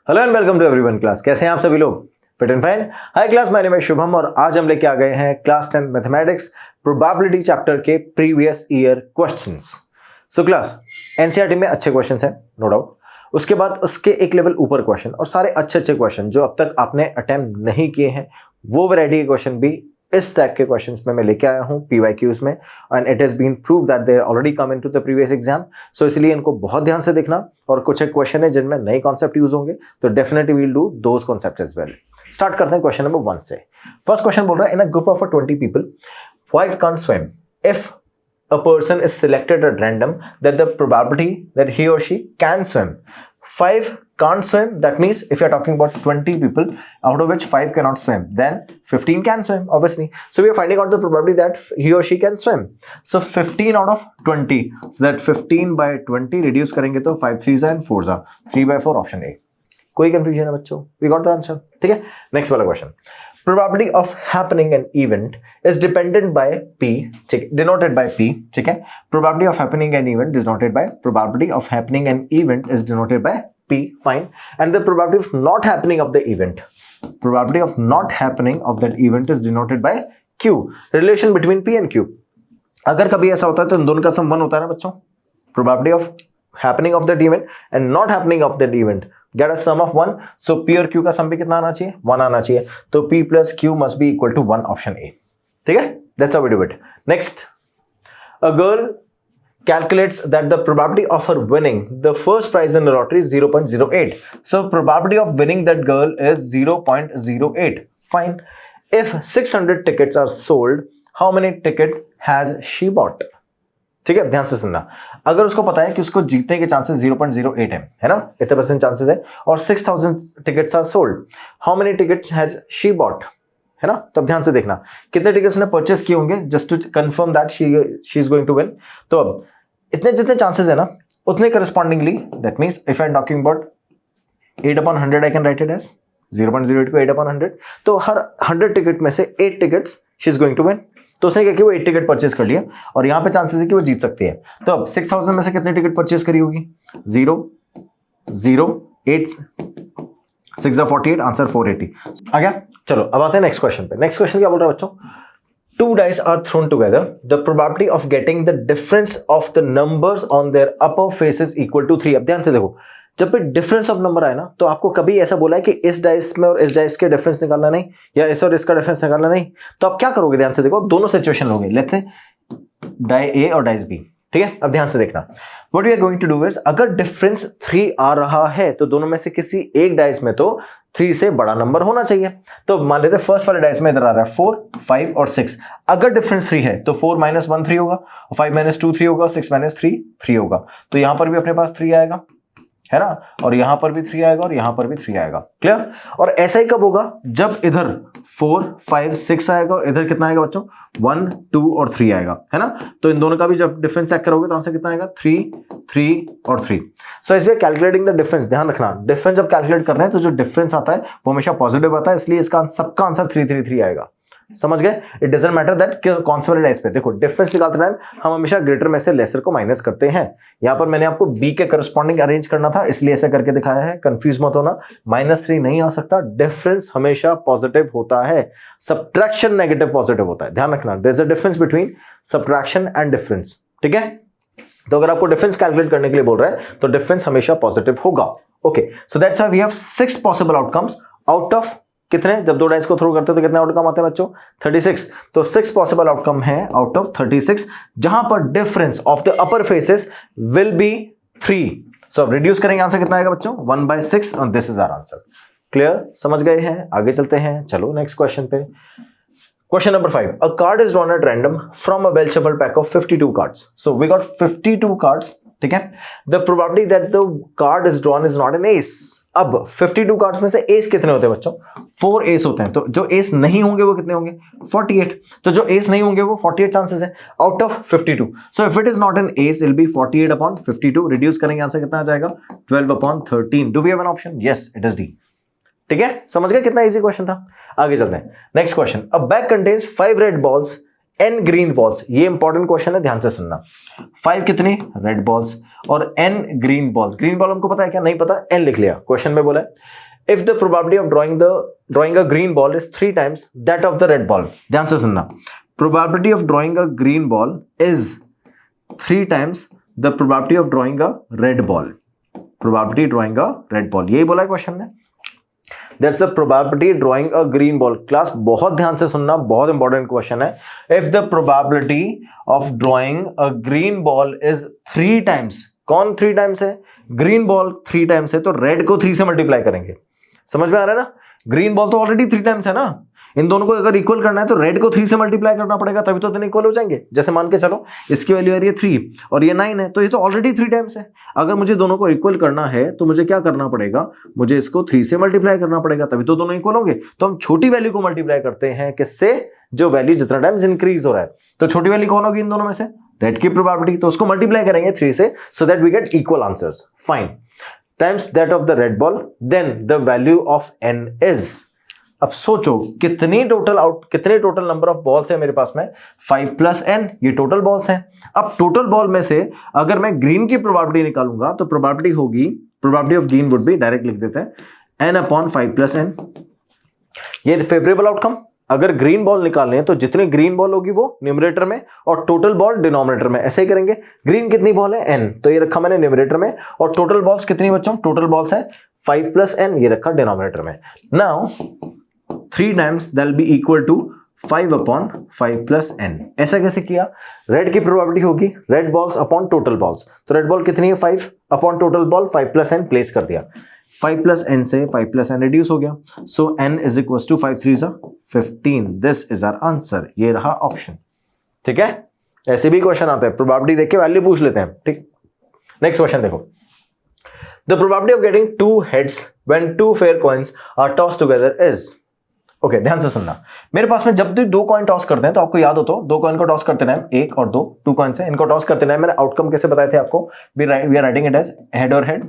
Hello and welcome to everyone class. कैसे हैं आप सभी लोग? Fit and fine. Hi class, my name is Shubham और आज हम लेके आ गए हैं क्लास 10 मैथमेटिक्स प्रोबेबिलिटी चैप्टर के previous year questions. So class, NCERT में अच्छे क्वेश्चंस हैं, नो डाउट। उसके बाद उसके एक लेवल ऊपर क्वेश्चन और सारे अच्छे क्वेश्चन जो अब तक आपने अटेम्प्ट नहीं किए हैं, वो वैरायटी के क्वेश्चन भी इस टाइप के क्वेश्चंस में मैं लेके आया हूं PYQs में, and it has been prove that they already come into the previous exam. So इसलिए इनको बहुत ध्यान से देखना, और कुछ एक क्वेश्चन है जिनमें नए कॉन्सेप्ट यूज होंगे, तो definitely will do those concepts as well. Start करते हैं क्वेश्चन नंबर 1 से। फर्स्ट क्वेश्चन बोल रहा है, in a group of 20 people 5 can't swim. If a person is selected at random, that the probability that he or she can swim, 5 can't swim. That means if you're talking about 20 people, out of which 5 cannot swim, then 15 can swim, obviously. So we are finding out the probability that he or she can swim. So 15 out of 20. So that 15 by 20 reduce करेंगे तो 5 3s and 4s are 3 by 4, option A. कोई confusion है बच्चों? We got the answer. ठीक है, next वाला question. Probability of happening an event is dependent by P, ठीक है, denoted by P, ठीक है। Probability of happening an event denoted by probability of happening an event is denoted by P, fine. And the probability of not happening of the event, probability of not happening of that event is denoted by Q. Relation between P and Q. अगर कभी ऐसा होता है तो इन दोनों का सम 1 होता है ना बच्चों। Probability of happening of that event and not happening of that event get a sum of 1. So P और Q का सम भी कितना आना चाहिए? 1 आना चाहिए। तो P plus Q must be equal to 1, option A. ठीक है, that's how we do it. Next, a girl calculates that the probability of her winning the first prize in the lottery is 0.08. So probability of winning that girl is 0.08. Fine. If 600 tickets are sold, how many tickets has she bought? ठीक है, ध्यान से सुनना। अगर उसको पता है कि उसको जीतने के चांसेस 0.08 है ना, इतने परसेंट चांसेस है, और 6000 tickets are sold, how many tickets has she bought, है ना। तो अब ध्यान से देखना कितने टिकट्स ने परचेस किए होंगे, just to confirm that she is going to win. तो अब इतने जितने चांसेस है ना, उतने correspondingly, that means if I am talking about 8/100, I can write it as 0.08 को 8/100। तो हर 100 टिकट में से 8 tickets she is going to win. तो उसने क्या किया, वो 8 टिकट परचेस कर लिया, और यहां पे चांसेस है कि वो जीत सकती है। तो अब 6000 में से कितने टिकट परचेस करी होगी? 0 0 8 6 48, आंसर 480 आ गया। चलो अब आते हैं नेक्स्ट क्वेश्चन पे। नेक्स्ट क्वेश्चन क्या बोल रहा है बच्चों? 2 dice are thrown together. The probability of getting the difference of the numbers on their upper faces equal to 3. अब ध्यान से देखो, जब भी डिफरेंस ऑफ नंबर आए ना, तो आपको कभी ऐसा बोला है कि इस डाइस में और इस डाइस के डिफरेंस निकालना नहीं, या इस और इसका डिफरेंस निकालना नहीं, तो आप क्या करोगे? ध्यान से देखो, दोनों सिचुएशन लोगे। लेते हैं डाई ए और डाइस बी, ठीक है। अब ध्यान से देखना, what we are going to do is, अगर डिफरेंस 3 आ रहा है तो दोनों में से किसी एक डाइस में तो 3 से बड़ा नंबर होना चाहिए। तो मान लेते हैं फर्स्ट वाले डाइस में इधर आ रहा है 4 5 और 6। अगर डिफरेंस 3 है तो 4 - 1 3 होगा, और 5 - 2 3 होगा, 6 - 3 3 होगा। तो यहां पर भी अपने पास 3 आएगा, है ना, और यहां पर भी 3 आएगा, और यहां पर भी 3 आएगा। क्लियर? और ऐसा ही कब होगा? जब इधर 4 5 6 आएगा, और इधर कितना आएगा बच्चों? 1 2 और 3 आएगा, है ना। तो इन दोनों का भी जब डिफरेंस चेक करोगे तो आंसर कितना आएगा? 3 3 और 3। सो इसमें कैलकुलेटिंग द डिफरेंस, ध्यान रखना, डिफरेंस जब कैलकुलेट कर रहे हैं तो जो डिफरेंस आता है वो हमेशा पॉजिटिव आता है, इसलिए इसका सबका आंसर 3 3 3 आएगा। समझ गए? इट डजंट मैटर दैट कौन से वाले डाइस पे। देखो, डिफरेंस निकालते टाइम हम हमेशा ग्रेटर में से लेसर को माइनस करते हैं। यहां पर मैंने आपको बी के करस्पॉन्डिंग अरेंज करना था, इसलिए ऐसे करके दिखाया है, कंफ्यूज मत होना। -3 नहीं आ सकता, डिफरेंस हमेशा पॉजिटिव होता है, सब्ट्रैक्शन नेगेटिव पॉजिटिव होता है, ध्यान रखना। There is a difference between subtraction and difference, ठीक है। तो अगर आपको डिफरेंस कैलकुलेट करने के लिए बोल रहा है तो डिफरेंस हमेशा पॉजिटिव होगा। Okay, so that's how we have 6 possible outcomes out of कितने? जब 2 डाइस को थ्रो करते हैं तो कितने आउटकम आते हैं बच्चों? 36। तो 6 पॉसिबल आउटकम है आउट ऑफ 36, जहां पर difference of the upper faces will be 3। So अब रिड्यूस करेंगे, आंसर कितना आएगा बच्चों? 1/6, और this is our answer. Clear? समझ गए हैं? आगे चलते हैं। चलो नेक्स्ट क्वेश्चन पे। Question number 5. A card is drawn at random from a well shuffled pack of 52 cards. So we got 52 cards, ठीक है। The probability that the card is drawn is not an ace. अब 52 cards में से S कितने होते हैं बच्चों? 4 S होते हैं। तो जो एस नहीं होंगे वो कितने होंगे? 48। तो जो एस नहीं होंगे वो 48 चांसेस है out of 52। So if it is not an ace, it will be 48/52। Reduce करेंगे, आंसर कितना आ जाएगा? 12/13। Do we have an option? Yes, it is D. ठीक है, समझ गए कितना इजी क्वेश्चन था। आगे चलते हैं। नेक्स्ट क्वेश्चन, अ bag contains 5 red balls n green balls, ये इंपॉर्टेंट क्वेश्चन है, ध्यान से सुनना। 5 कितनी रेड बॉल्स और n green balls. Green ball हमको पता है क्या? नहीं पता, n लिख लिया। क्वेश्चन में बोला है if the probability of drawing a green ball is 3 times that of the red ball. ध्यान से सुनना, probability of drawing a green ball is 3 times the probability of drawing a red ball. Probability drawing a red ball, यही बोला है question में। That's a probability drawing a green ball. Class बहुत ध्यान से सुनना, बहुत इंपॉर्टेंट क्वेश्चन है। If the probability of drawing a green ball is 3 times, कौन 3 टाइम्स है? ग्रीन बॉल 3 टाइम्स है, तो रेड को 3 से मल्टीप्लाई करेंगे। समझ में आ रहा है ना? ग्रीन बॉल तो ऑलरेडी 3 टाइम्स है ना, इन दोनों को अगर इक्वल करना है तो रेड को 3 से मल्टीप्लाई करना पड़ेगा, तभी तो इक्वल हो जाएंगे। जैसे मान के चलो इसकी वैल्यू आ रही है 3 और ये 9 है, तो ये तो ऑलरेडी 3 टाइम्स है। अगर मुझे दोनों को इक्वल करना है तो मुझे क्या करना पड़ेगा? मुझे इसको 3 से मल्टीप्लाई करना पड़ेगा, तभी तो दोनों इक्वल होंगे। तो हम छोटी वैल्यू को मल्टीप्लाई करते हैं किससे? जो वैल्यू जितना टाइम्स इंक्रीज हो रहा है। तो छोटी वैल्यू कौन होगी इन दोनों में से? रेड की प्रोबेबिलिटी, तो उसको मल्टीप्लाई करेंगे 3 से, so that we get equal answers. Fine, times that of the red ball, then the value of n is. अब सोचो कितने टोटल नंबर ऑफ बॉल्स है मेरे पास में? 5 प्लस n, ये टोटल बॉल्स हैं। अब टोटल बॉल में से अगर मैं ग्रीन की प्रोबेबिलिटी निकालूंगा तो प्रोबेबिलिटी होगी, probability of green would be, direct लिख देते हैं n अपॉन 5 प्लस n। ये फेवरेबल आउटकम। अगर ग्रीन बॉल निकालने हैं तो जितनी ग्रीन बॉल होगी वो न्यूमरेटर में और टोटल बॉल डिनोमिनेटर में, ऐसे ही करेंगे। ग्रीन कितनी बॉल है? n, तो ये रखा मैंने न्यूमरेटर में, और टोटल बॉल्स कितनी बच्चों? टोटल बॉल्स है 5 प्लस n, ये रखा डिनोमिनेटर में। Now 3 times that will be equal to 5 upon 5 plus n। ऐसा कैसे किया? रेड की प्रोबेबिलिटी होगी red balls upon total balls, तो रेड बॉल कितनी है? 5 upon total ball 5 plus n, place कर दिया। 5 प्लस n से 5 प्लस n रिड्यूस हो गया, so n is equal to 5 3 15। This is our answer, ये रहा ऑप्शन। ठीक है, ऐसे भी क्वेश्चन आते हैं, प्रोबेबिलिटी देख के वैल्यू पूछ लेते हैं। ठीक, नेक्स्ट क्वेश्चन देखो। The probability of getting 2 heads when 2 fair coins are tossed together is। Okay, ध्यान से सुनना। मेरे पास में जब भी 2 कॉइन टॉस करते हैं तो आपको याद हो तो 2 कॉइन को टॉस करते हैं, 1 और 2, 2 कॉइन्स हैं, इनको टॉस करते हैं। मैंने आउटकम कैसे बताए थे आपको? We are writing it as head और हेड,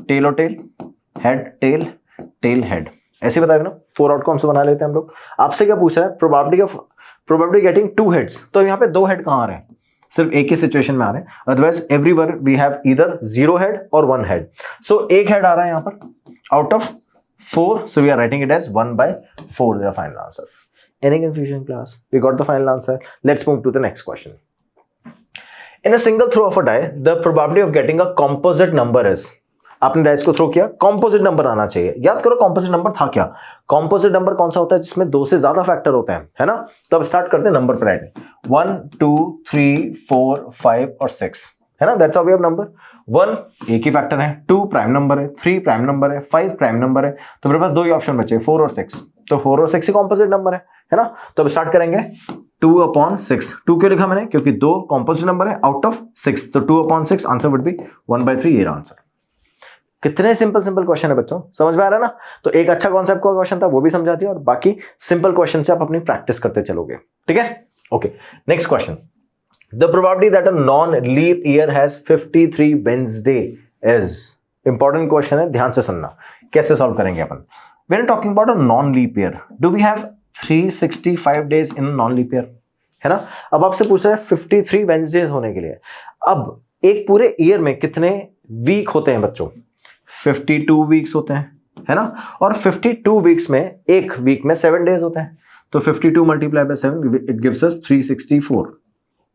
टेल और tail, head tail, tail head, ऐसे बताए थे ना। 4 आउटकम्स बना लेते हैं हम लोग। आपसे क्या पूछ रहा है? प्रोबेबिलिटी गेटिंग 2 हेड्स, तो यहाँ पे 2 हेड कहाँ आ रहे हैं? सिर्फ एक ही सिचुएशन में आ रहे हैं, otherwise everywhere we have either 0 head और 1 हेड। सो 1 हेड आ रहा है यहाँ पर out of 4, so we are writing it as 1/4 the final answer. Any confusion class? We got the final answer. Let's move to the next question. In a single throw of a die, the probability of getting a composite number is। आपने dice को throw किया, composite number आना चाहिए। याद करो composite number था क्या? Composite number कौन सा होता है? जिसमें 2 से ज्यादा फैक्टर होते हैं, है ना। तो अब स्टार्ट करते हैं नंबर पर ऐड। 1 2 3 4 5 और 6, है ना। That's how we have number. 1 एक ही फैक्टर है, 2 प्राइम नंबर है, 3 प्राइम नंबर है, 5 प्राइम नंबर है, तो मेरे पास 2 ही ऑप्शन बचे, 4 और 6। तो 4 और 6 ही कॉम्पोजिट नंबर है ना। तो अब स्टार्ट करेंगे 2 अपॉन 6। 2 क्यों लिखा मैंने? क्योंकि 2 कॉम्पोजिट नंबर है आउट ऑफ 6, तो 2 अपॉन 6 आंसर वुड बी 1/3, ये आंसर। कितने सिंपल क्वेश्चन है बच्चों, समझ में आ रहा है ना। तो एक अच्छा कॉन्सेप्ट का क्वेश्चन था, वो भी समझा दिया, और बाकी सिंपल क्वेश्चन से आप अपनी प्रैक्टिस करते चलोगे। ठीक है, okay. Next question, the probability that a non leap year has 53 Wednesday is. Important question है, ध्यान से सुनना। कैसे सॉल्व करेंगे अपन? When talking about a non leap year, do we have 365 days in non leap year, है ना। अब आपसे पूछ रहे हैं 53 वेडनेसडेज होने के लिए, अब एक पूरे ईयर में कितने वीक होते हैं बच्चों? 52 वीक्स होते हैं, है ना। और 52 वीक्स में एक वीक में 7 डेज होते हैं, तो 52 multiply by 7 it gives us 364।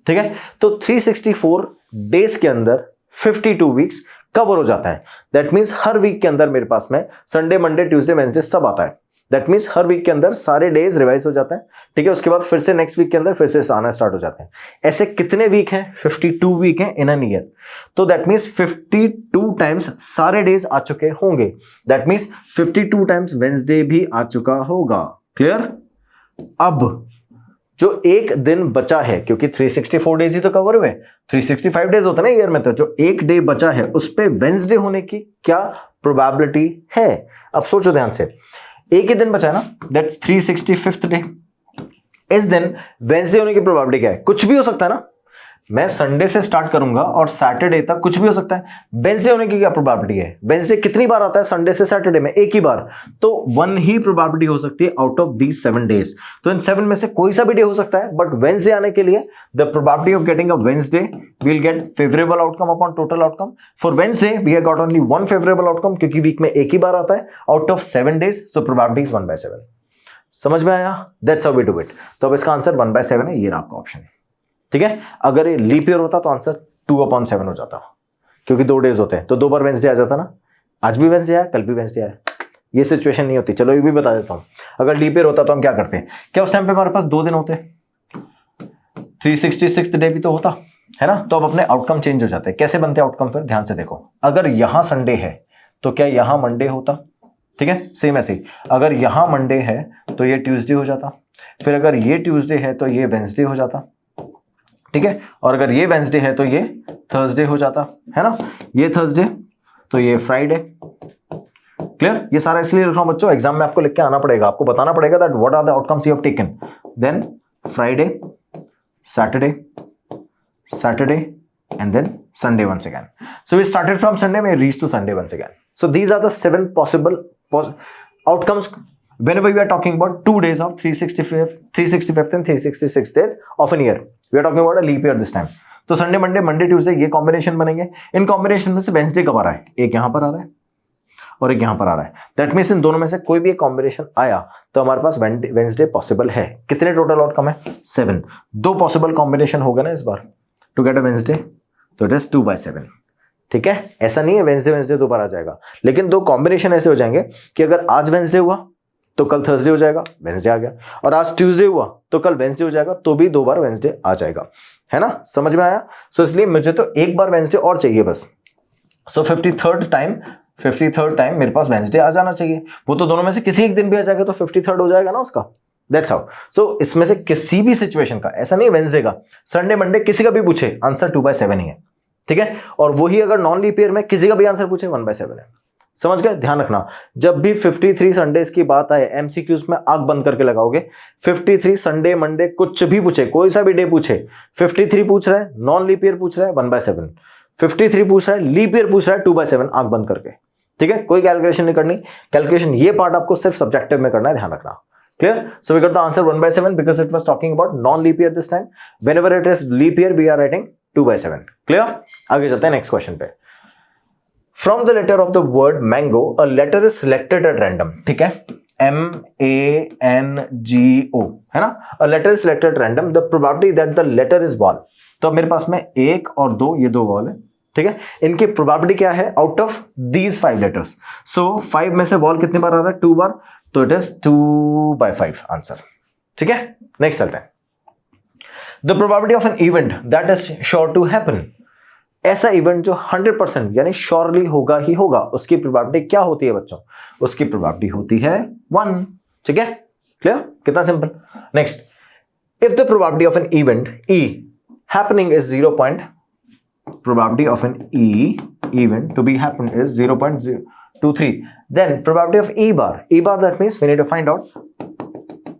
ठीक है, तो 364 डेज के अंदर 52 वीक्स कवर हो जाता है। दैट मीन्स हर वीक के अंदर मेरे पास में संडे मंडे ट्यूसडे वेडनेसडे सब आता है। दैट मीन्स हर वीक के अंदर सारे डेज रिवाइज हो जाते हैं। ठीक है, उसके बाद फिर से नेक्स्ट वीक के अंदर फिर से आना स्टार्ट हो जाते हैं। ऐसे कितने वीक हैं? 52 वीक हैं इन एन ईयर। तो दैट मीन्स 52 टाइम्स सारे डेज आ चुके होंगे। दैट मीन्स 52 टाइम्स वेडनेसडे भी आ चुका होगा। क्लियर? अब जो एक दिन बचा है, क्योंकि 364 डेज ही तो कवर हुए, 365 डेज होते हैं ना ईयर में, तो जो एक डे बचा है उस पे वेडनेसडे होने की क्या प्रोबेबिलिटी है? अब सोचो ध्यान से, एक ही दिन बचा है ना, दैट्स 365th डे। इस दिन वेडनेसडे होने की प्रोबेबिलिटी क्या है? कुछ भी हो सकता है ना। मैं संडे से स्टार्ट करूंगा और सैटरडे तक कुछ भी हो सकता है। वेंसडे होने की क्या प्रोबेबिलिटी है? वेंसडे कितनी बार आता है संडे से सैटरडे में? एक ही बार, तो 1 ही प्रोबेबिलिटी हो सकती है आउट ऑफ दीज 7 डेज। तो इन 7 में से कोई सा भी डे हो सकता है, बट वेंसडे आने के लिए the probability of getting a Wednesday will get favourable outcome upon total outcome. For Wednesday we have got only 1 favourable outcome, क्योंकि वीक में एक ही बार आता है out of 7 days, so probability is 1/7। समझ में आया? That's how we do it. तो अब इसका आंसर 1/7 है, ये रहा आपका ऑप्शन। ठीक है, अगर ये लीप ईयर होता तो आंसर 2/7 हो जाता, क्योंकि 2 डेज होते हैं, तो 2 बार वेंसडे आ जाता ना। आज भी वेंसडे आया, कल भी वेंसडे आया, ये सिचुएशन नहीं होती। चलो ये भी बता देता हूं, अगर लीप ईयर होता तो हम क्या करते हैं? क्या उस टाइम पे हमारे पास 2 दिन होते, 366 डे भी तो होता है ना। तो अब अपने आउटकम चेंज हो जाते हैं। कैसे बनते हैं आउटकम? फिर ध्यान से देखो, अगर यहां संडे है तो क्या यहां मंडे होता? ठीक है, सेम ऐसे ही अगर यहां मंडे है तो ये ट्यूसडे हो जाता, फिर अगर ये ट्यूसडे है तो ये वेंसडे हो जाता। ठीक है, और अगर ये वेंसडे है तो ये थर्सडे हो जाता है ना, ये थर्सडे तो ये फ्राइडे। क्लियर? ये सारा इसलिए लिख रहा हूं बच्चों, एग्जाम में आपको लिख के आना पड़ेगा, आपको बताना पड़ेगा that what are the outcomes you have taken. Then Friday, Saturday, Saturday and then Sunday once again. So we started from Sunday, we reached to Sunday once again. So these are the 7 possible outcomes whenever we are talking about 2 days of 365th and 366th days of an year. We are talking about a leap year this time. तो Sunday, Monday, Monday, Tuesday ये combination बनेंगे। In combination में से Wednesday कब आ रहा है? एक यहां पर आ रहा है और एक यहां पर आ रहा है। दैट मीन्स इन दोनों में से कोई भी एक कॉम्बिनेशन आया तो हमारे पास वेंसडे पॉसिबल है। कितने टोटल आउटकम है? 7। 2 पॉसिबल कॉम्बिनेशन होगा ना इस बार टू गेट अ वेंसडे, तो इट इज 2/7। ठीक है, ऐसा नहीं है वेंसडे 2 बार आ जाएगा, लेकिन 2 कॉम्बिनेशन ऐसे हो जाएंगे कि अगर आज वेंसडे हुआ तो कल थर्सडे हो जाएगा, वेंसडे आ गया, और आज ट्यूसडे हुआ तो कल वेंसडे हो जाएगा, तो भी 2 बार वेंसडे आ जाएगा, है ना। समझ में आया? सो इसलिए मुझे तो एक बार वेंसडे और चाहिए बस। सो 53rd टाइम मेरे पास वेंसडे आ जाना चाहिए। वो तो दोनों में से किसी एक दिन भी आ जाएगा तो 53rd हो जाएगा ना उसका। That's how. सो इसमें से किसी भी सिचुएशन का, ऐसा नहीं वेंसडे का, संडे, मंडे किसी का भी पूछे आंसर 2/7 ही है। ठीक है, और वही अगर नॉन लीप ईयर में किसी का भी आंसर पूछे 1/7 है। समझ गए? ध्यान रखना, जब भी 53 संडेज की बात आए एमसीक्यूज में आंख बंद करके लगाओगे। 53 संडे, मंडे कुछ भी पूछे, कोई सा भी डे पूछे, 53 पूछ रहा है, नॉन लीप ईयर पूछ रहा है 1/7, 53 पूछ रहा है, लीप ईयर पूछ रहा है 2/7, आंख बंद करके। ठीक है, कोई कैलकुलेशन नहीं करनी। कैलकुलेशन ये पार्ट आपको सिर्फ सब्जेक्टिव में करना है, ध्यान रखना। Clear? So we got the answer 1/7 because it was talking about non-leap year this time. Whenever it is leap year, we are writing 2/7. Clear? आगे चलते हैं नेक्स्ट क्वेश्चन पे। From the letter of the word mango, a letter is selected at random. ठीक है, MANGO है ना। A letter is selected at random. The probability that the letter is vowel. तो मेरे पास में 1 और 2, ये 2 वॉल है। ठीक है, इनकी प्रोबेबिलिटी क्या है? Out of these 5 letters. So 5 में से वॉल कितनी बार आ रहा है? 2 बार, तो इट इज 2/5 आंसर। ठीक है, नेक्स्ट चलते हैं। The probability of an event that is sure to happen. ऐसा इवेंट जो 100% यानी श्योरली होगा ही होगा, उसकी प्रोबेबिलिटी क्या होती है बच्चों? उसकी प्रोबेबिलिटी होती है 1। ठीक है, क्लियर? कितना simple. Next, if the probability of an event E happening is 0. Probability of an event to be happen is 0.023. Then probability of E bar, that means we need to find out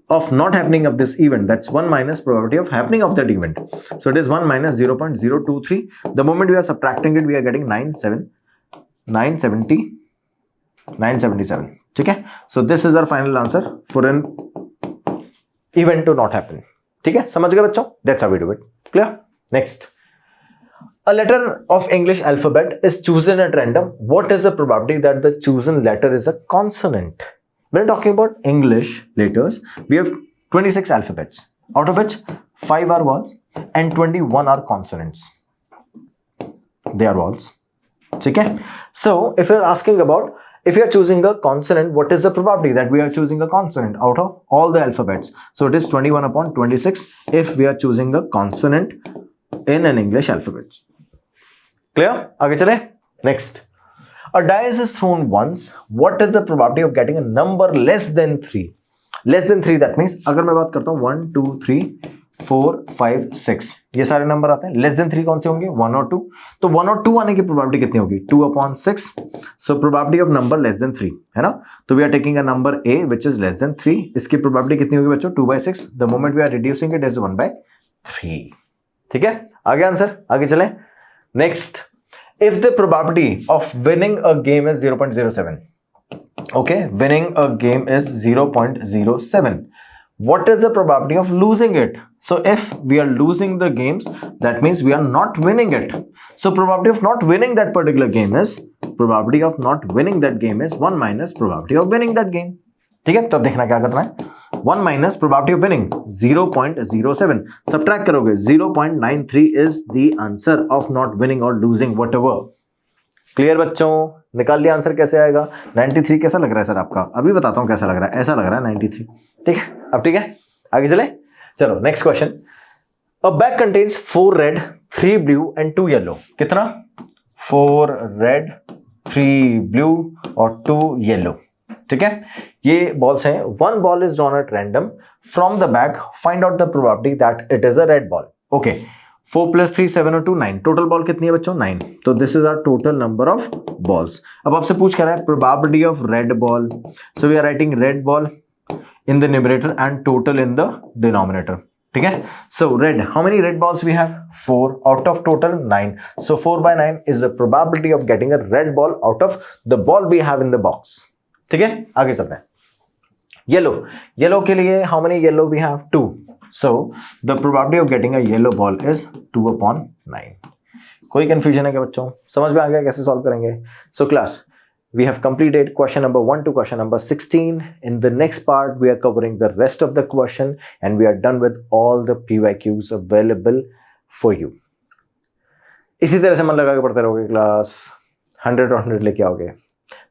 of not happening of this event. That's 1 minus probability of happening of that event. So it is 1 minus 0.023. The moment we are subtracting it, we are getting 977. ठीक है, so this is our final answer for an event to not happen. ठीक है, समझ गए बच्चों? That's how we do it. Clear? Next. A letter of English alphabet is chosen at random. What is the probability that the chosen letter is a consonant? When talking about English letters, we have 26 alphabets, out of which 5 are vowels and 21 are consonants. They are vowels. Okay? So, if you're asking about, if you are choosing a consonant, what is the probability that we are choosing a consonant out of all the alphabets? So, it is 21/26 if we are choosing a consonant in an English alphabet. Clear? आगे चले। Next. A dice is thrown once. What is the probability of getting a number less than 3? Less than 3, that means अगर मैं बात करता हूँ 1, 2, 3, 4, 5, 6, ये सारे number आते हैं। लेस देन 3 कौन से होंगे? 1 और 2। तो 1 और 2 आने की प्रोबेबिलिटी कितनी होगी? 2/6। So probability of number less than 3 है ना। तो we are taking a number A which is less than 3। इसकी प्रोबेबिलिटी कितनी होगी बच्चों? 2/6। The moment we are reducing it is 1/3। ठीक है, आगे आंसर, आगे चलें. Next, if the probability of winning a game is 0.07, okay, winning a game is 0.07, what is the probability of losing it? So if we are losing the games, that means we are not winning it. So probability of not winning that particular game is 1 minus probability of winning that game. ठीक है, तो अब देखना क्या करना है. 1 minus probability of winning 0.07, subtract करोगे 0.93 is the answer of not winning or losing whatever. Clear बच्चों, निकाल लिया आंसर. कैसे आएगा? 93 कैसा लग रहा है सर आपका? अभी बताता हूं कैसा लग रहा है. ऐसा लग रहा है 93. ठीक है, अब ठीक है, आगे चले. चलो next question. A bag contains 4 red 3 blue and 2 yellow. कितना? 4 रेड 3 ब्लू और 2 येलो. ठीक है, ये बॉल्स हैं. One ball is drawn at random from the bag. Find out the probability that it is a red ball. Okay, 4 + 3 7 और 2 9. Total ball कितनी है बच्चों? 9. तो this is our total number of balls. अब आपसे पूछ कर रहा है probability of red ball. So we are writing red ball in the numerator and total in the denominator. ठीक है, so red, how many red balls we have? 4 out of total 9. So 4 by 9 is the probability of getting a red ball out of the ball we have in the box. ठीक है, आगे चलते हैं. yellow के लिए how many yellow we have? 2. So the probability of getting a yellow ball is 2/9. कोई confusion है क्या बच्चों? समझ में आ गया कैसे सॉल्व करेंगे? So class, we have completed question number 1 to question number 16. In the next part, we are covering the rest of the question and we are done with all the PYQs available for you. इसी तरह से मन लगा के पढ़ते रहोगे class. 100 और 100 लेके आओगे.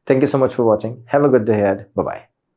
Thank you so much for watching. Have a good day ahead. Bye bye.